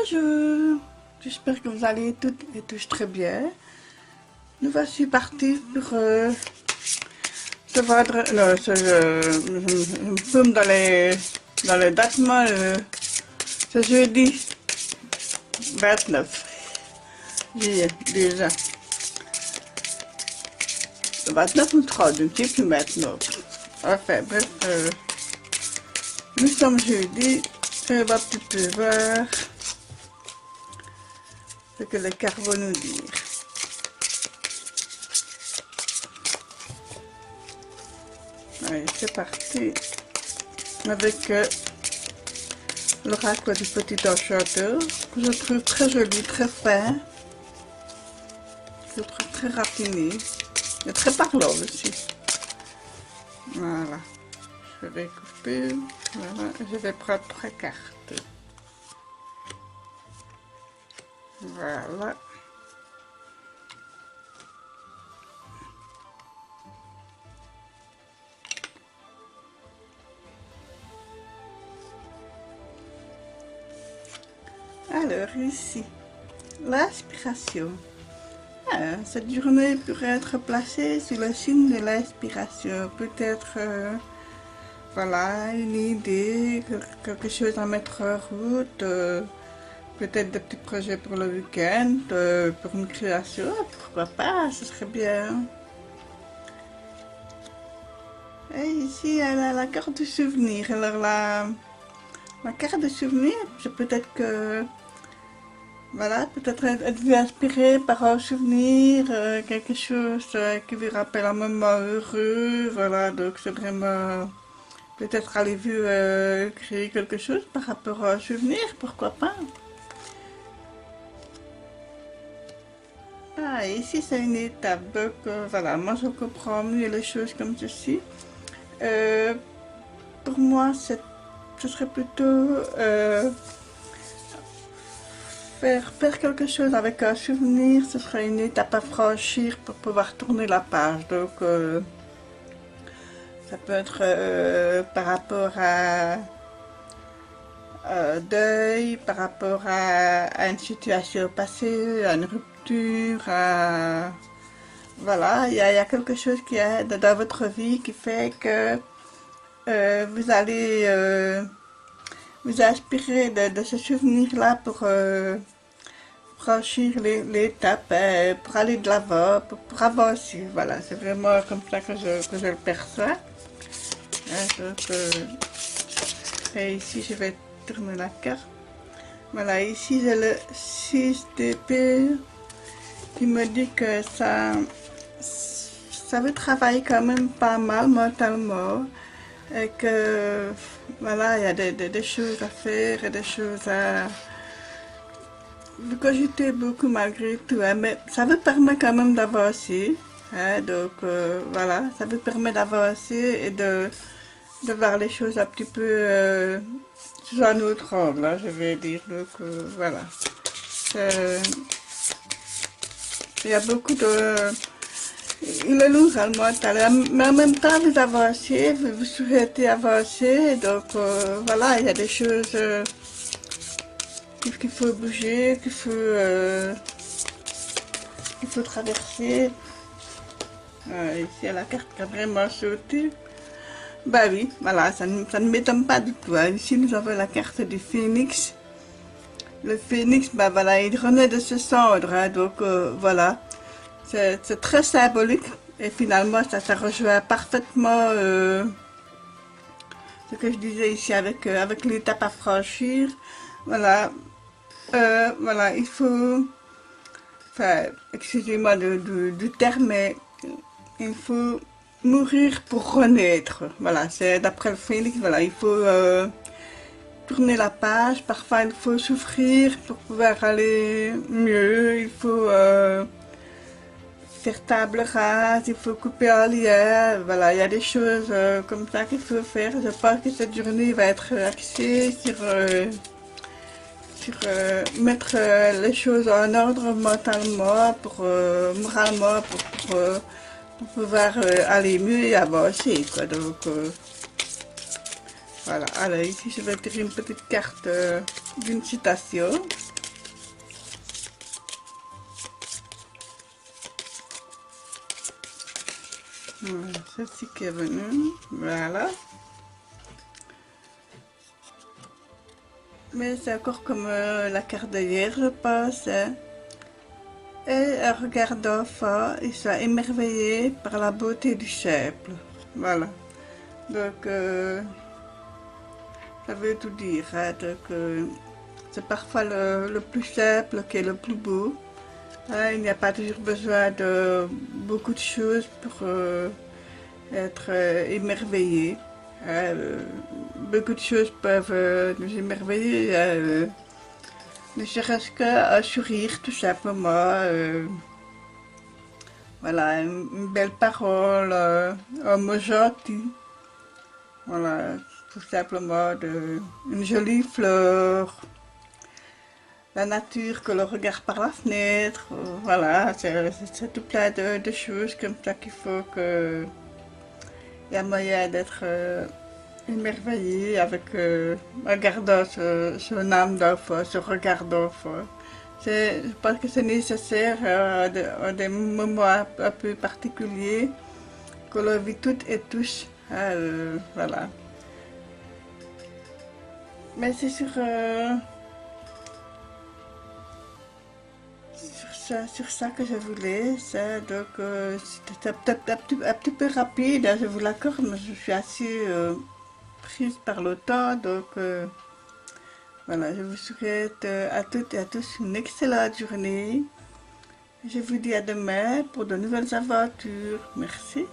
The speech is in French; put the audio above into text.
Bonjour, j'espère que vous allez toutes et tous très bien. Nous voici partis pour se vendre, non, je me fume dans les dates, moi, ce jeudi 29 juillet déjà. Le 29 ou le 30, je ne sais plus maintenant. Enfin bref, nous sommes jeudi, je vais un petit peu voir ce que les cartes vont nous dire. Allez, c'est parti avec l'oracle du petit enchanteur, que je trouve très joli, très fin, je le trouve très raffiné, mais très parlant aussi. Voilà, je vais couper, voilà, je vais prendre 3 cartes. Voilà. Alors ici, l'inspiration. Cette journée pourrait être placée sous le signe de l'inspiration. Peut-être, voilà, une idée, quelque chose à mettre en route, peut-être des petits projets pour le week-end, pour une création, pourquoi pas, ce serait bien. Et ici, elle a la carte de souvenir. Alors la carte de souvenir, c'est peut-être que... Voilà, peut-être êtes-vous inspiré par un souvenir, quelque chose qui vous rappelle un moment heureux, voilà, donc c'est vraiment, peut-être allez-vous créer quelque chose par rapport à un souvenir, pourquoi pas. Ah, et ici c'est une étape, donc voilà, moi je comprends mieux les choses comme ceci. Pour moi, ce serait plutôt... Faire quelque chose avec un souvenir, ce serait une étape à franchir pour pouvoir tourner la page. Donc, ça peut être par rapport à un deuil, par rapport à une situation passée, à une rupture, à... Voilà, il y a quelque chose qui est dans votre vie qui fait que vous allez vous inspirer de ce souvenir-là pour... franchir l'étape pour aller de l'avant, pour avancer. Voilà, c'est vraiment comme ça que je le perçois. Donc, et ici, je vais tourner la carte. Voilà, ici, j'ai le 6 d'épée qui me dit que ça veut travailler quand même pas mal mentalement. Et que, voilà, il y a des choses à faire et des choses à... Vous cogitez beaucoup malgré tout, hein, mais ça vous permet quand même d'avancer. Hein, donc voilà, ça vous permet d'avancer et de voir les choses un petit peu sous un autre angle, hein, je vais dire. Donc voilà. Il y a beaucoup de... Il est lourd le mental, mais en même temps vous avancez, vous souhaitez avancer, donc voilà, il y a des choses... qu'il faut bouger, qu'il faut traverser. Ici, la carte qui a vraiment sauté. Bah oui, voilà, ça ne m'étonne pas du tout. Hein. Ici, nous avons la carte du phénix. Le phénix, bah voilà, il renaît de ses cendres. Hein, donc voilà, c'est très symbolique. Et finalement, ça rejoint parfaitement ce que je disais ici avec l'étape à franchir. Voilà. Voilà, il faut, enfin, excusez-moi du terme, mais il faut mourir pour renaître. Voilà, c'est d'après le phénix, voilà, il faut tourner la page, parfois il faut souffrir pour pouvoir aller mieux, il faut faire table rase, il faut couper un lien, voilà, il y a des choses comme ça qu'il faut faire. Je pense que cette journée va être axée sur mettre les choses en ordre mentalement, moralement, pour pouvoir aller mieux et avancer, quoi. Donc, voilà. Alors, ici, je vais tirer une petite carte d'une citation. celle-ci qui est venue, voilà. Mais c'est encore comme la carte d'hier, je pense. Hein. Et en regardant fort, il soit émerveillé par la beauté du simple. Voilà. Donc, ça veut tout dire. Hein. Donc, c'est parfois le plus simple qui est le plus beau. Hein, il n'y a pas toujours besoin de beaucoup de choses pour être émerveillé. Hein, beaucoup de choses peuvent nous émerveiller. Ne serait-ce qu'un sourire, tout simplement. Voilà, une belle parole, un mot gentil. Voilà, tout simplement une jolie fleur. La nature que l'on regarde par la fenêtre. Voilà, c'est tout plein de choses comme ça qu'il faut que... Il y a moyen d'être émerveillé avec regardant son âme d'enfant, ce regard d'enfant. Je pense que c'est nécessaire à des moments un peu particuliers que l'on vit toutes et tous. Voilà. Mais c'est sur ça que je voulais. Ça, donc, c'était peut-être un petit peu rapide, hein, je vous l'accorde, mais je suis assez prise par le temps. Donc, voilà, je vous souhaite à toutes et à tous une excellente journée. Je vous dis à demain pour de nouvelles aventures. Merci.